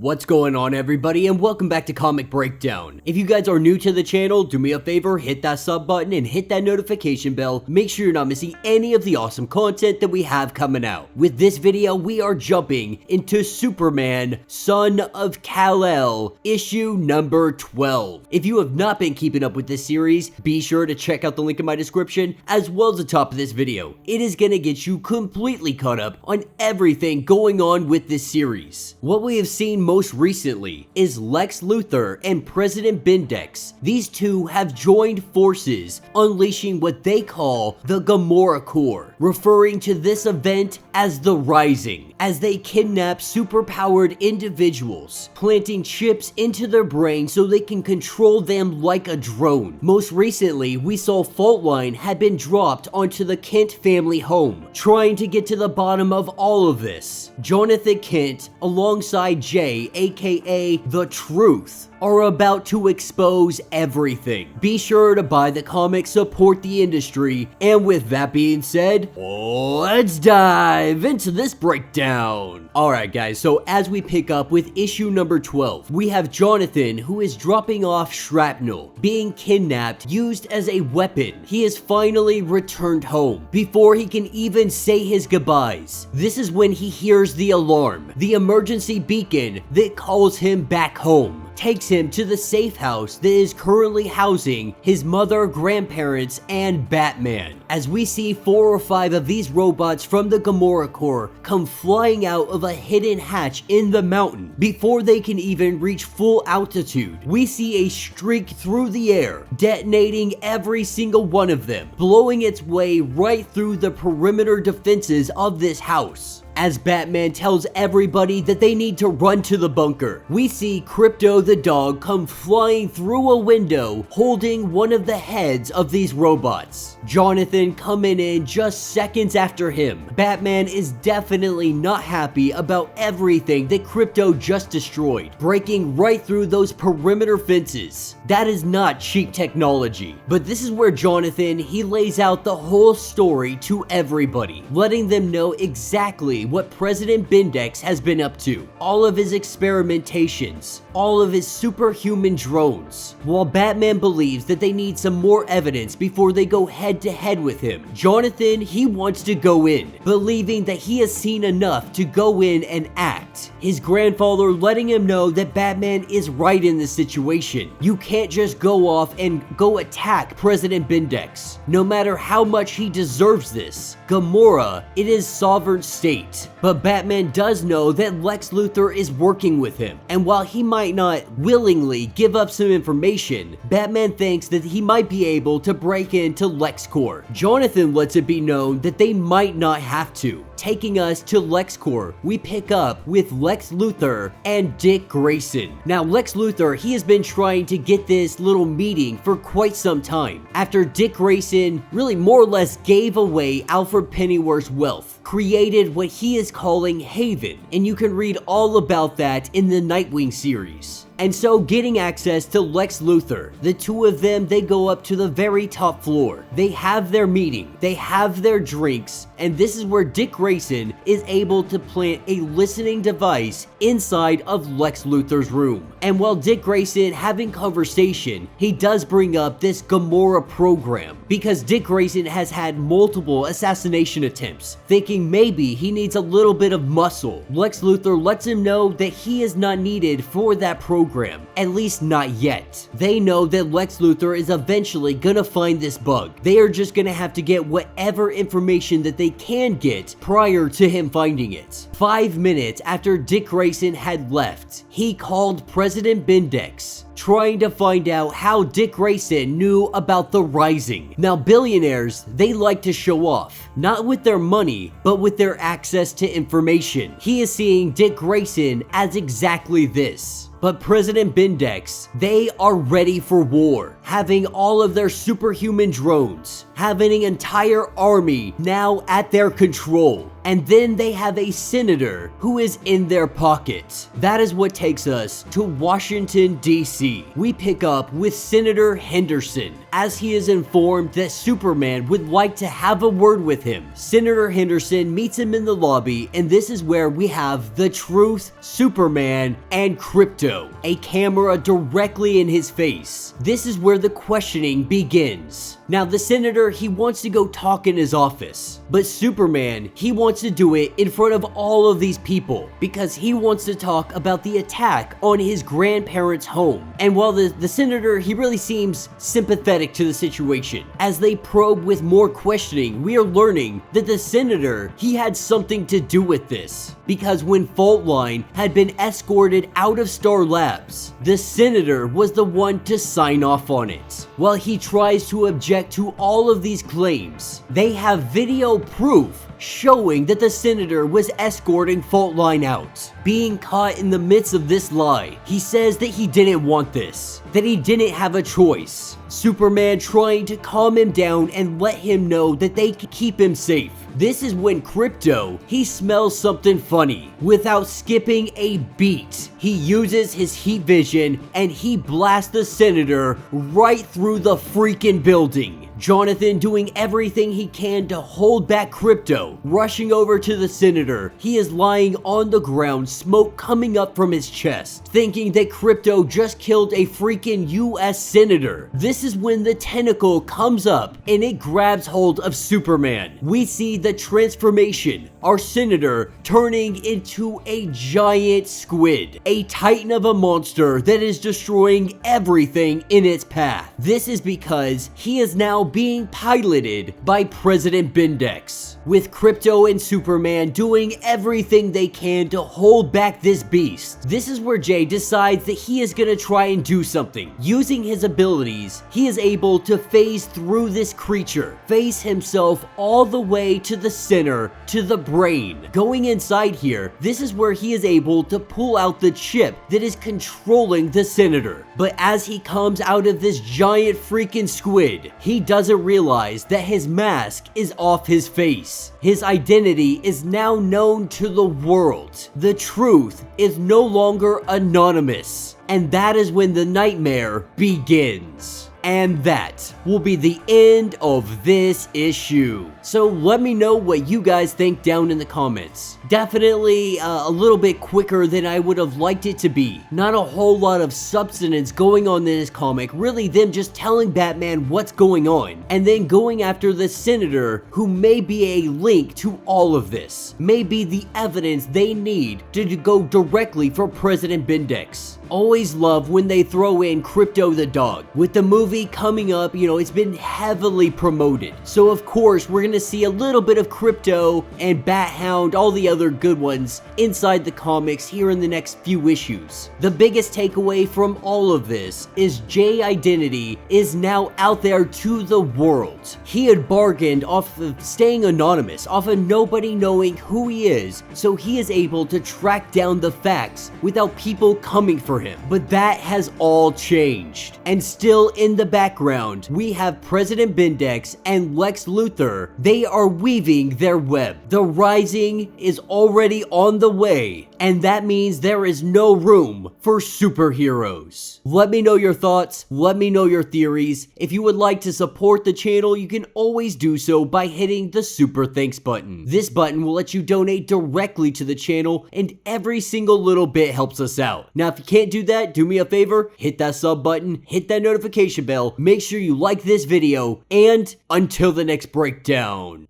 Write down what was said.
What's going on, everybody, and welcome back to Comic Breakdown. If you guys are new to the channel, do me a favor, hit that sub button and hit that notification bell. Make sure you're not missing any of the awesome content that we have coming out. With this video, we are jumping into Superman, Son of Kal-El, issue number 12. If you have not been keeping up with this series, be sure to check out the link in my description, as well as the top of this video. It is gonna get you completely caught up on everything going on with this series. What we have seen most recently is Lex Luthor and President Bendix. These two have joined forces, unleashing what they call the Gamorra Corps, referring to this event as the Rising, as they kidnap superpowered individuals, planting chips into their brain so they can control them like a drone. Most recently, we saw Fault Line had been dropped onto the Kent family home, trying to get to the bottom of all of this. Jonathan Kent, alongside Jay, aka The Truth, are about to expose everything. Be sure to buy the comic, support the industry, and with that being said, let's dive into this breakdown. Alright guys, so as we pick up with issue number 12, we have Jonathan, who is dropping off shrapnel, being kidnapped, used as a weapon. He is finally returned home. Before he can even say his goodbyes, this is when he hears the alarm, the emergency beacon that calls him back home. Takes him to the safe house that is currently housing his mother, grandparents, and Batman. As we see 4 or 5 of these robots from the Gamorra Corps come flying out of a hidden hatch in the mountain. Before they can even reach full altitude, we see a streak through the air, detonating every single one of them, blowing its way right through the perimeter defenses of this house. As Batman tells everybody that they need to run to the bunker, we see Krypto the dog come flying through a window holding one of the heads of these robots. Jonathan coming in just seconds after him. Batman is definitely not happy about everything that Krypto just destroyed, breaking right through those perimeter fences. That is not cheap technology. But this is where Jonathan, he lays out the whole story to everybody, letting them know exactly what President Bendix has been up to, all of his experimentations, all of his superhuman drones. While Batman believes that they need some more evidence before they go head to head with him, Jonathan, he wants to go in, believing that he has seen enough to go in and act. His grandfather letting him know that Batman is right in this situation. You can't just go off and go attack President Bendix, no matter how much he deserves this. Gamorra, it is sovereign state. But Batman does know that Lex Luthor is working with him, and while he might not willingly give up some information, Batman thinks that he might be able to break into LexCorp. Jonathan lets it be known that they might not have to. Taking us to LexCorp, we pick up with Lex Luthor and Dick Grayson. Now, Lex Luthor, he has been trying to get this little meeting for quite some time, after Dick Grayson really more or less gave away Alfred Pennyworth's wealth, created what he is calling Haven, and you can read all about that in the Nightwing series. And so, getting access to Lex Luthor, the two of them, they go up to the very top floor. They have their meeting, they have their drinks, and this is where Dick Grayson is able to plant a listening device inside of Lex Luthor's room. And while Dick Grayson having conversation, he does bring up this Gamorra program, because Dick Grayson has had multiple assassination attempts, thinking maybe he needs a little bit of muscle. Lex Luthor lets him know that he is not needed for that program. At least not yet. They know that Lex Luthor is eventually gonna find this bug. They are just gonna have to get whatever information that they can get prior to him finding it. 5 minutes after Dick Grayson had left, he called President Bendix, trying to find out how Dick Grayson knew about the Rising. Now, billionaires, they like to show off, not with their money, but with their access to information. He is seeing Dick Grayson as exactly this. But President Bendix, they are ready for war, having all of their superhuman drones, having an entire army now at their control. And then they have a senator who is in their pocket. That is what takes us to Washington, D.C. We pick up with Senator Henderson, as he is informed that Superman would like to have a word with him. Senator Henderson meets him in the lobby, and this is where we have the Truth, Superman, and Krypto, a camera directly in his face. This is where the questioning begins. Now, the senator, he wants to go talk in his office, but Superman, he wants to do it in front of all of these people because he wants to talk about the attack on his grandparents' home. And while the senator, he really seems sympathetic to the situation, as they probe with more questioning, we are learning that the senator, he had something to do with this. Because when Fault Line had been escorted out of Star Labs, the senator was the one to sign off on it. While he tries to object to all of these claims, they have video proof showing that the senator was escorting Fault Line out. Being caught in the midst of this lie, he says that he didn't want this, that he didn't have a choice. Superman trying to calm him down and let him know that they could keep him safe. This is when Krypto, he smells something funny. Without skipping a beat, he uses his heat vision and he blasts the senator right through the freaking building. Jonathan doing everything he can to hold back Krypto, rushing over to the senator. He is lying on the ground, smoke coming up from his chest, thinking that Krypto just killed a freaking US senator. This is when the tentacle comes up and it grabs hold of Superman. We see the transformation, our senator turning into a giant squid, a titan of a monster that is destroying everything in its path. This is because he is now being piloted by President Bendix, with Krypto and Superman doing everything they can to hold back this beast. This is where Jay decides that he is gonna try and do something. Using his abilities, he is able to phase through this creature, phase himself all the way to the center, to the brain. Going inside here, this is where he is able to pull out the chip that is controlling the senator. But as he comes out of this giant freaking squid, he doesn't realize that his mask is off his face. His identity is now known to the world. The truth is no longer anonymous. And that is when the nightmare begins. And that will be the end of this issue. So let me know what you guys think down in the comments. Definitely a little bit quicker than I would have liked it to be. Not a whole lot of substance going on in this comic. Really them just telling Batman what's going on. And then going after the senator who may be a link to all of this. May be the evidence they need to go directly for President Bendix. Always love when they throw in Krypto the dog. With the movie coming up, you know, it's been heavily promoted. So of course, we're gonna see a little bit of Krypto and Bat Hound, all the other good ones inside the comics here in the next few issues. The biggest takeaway from all of this is Jay Identity is now out there to the world. He had bargained off of staying anonymous, off of nobody knowing who he is, so he is able to track down the facts without people coming for him. But that has all changed. And still in the background, we have President Bendix and Lex Luthor. They are weaving their web. The Rising is already on the way, and that means there is no room for superheroes. Let me know your thoughts. Let me know your theories. If you would like to support the channel, you can always do so by hitting the Super Thanks button. This button will let you donate directly to the channel, and every single little bit helps us out. Now, if you can't do that, do me a favor, hit that sub button, hit that notification bell, make sure you like this video, and until the next breakdown.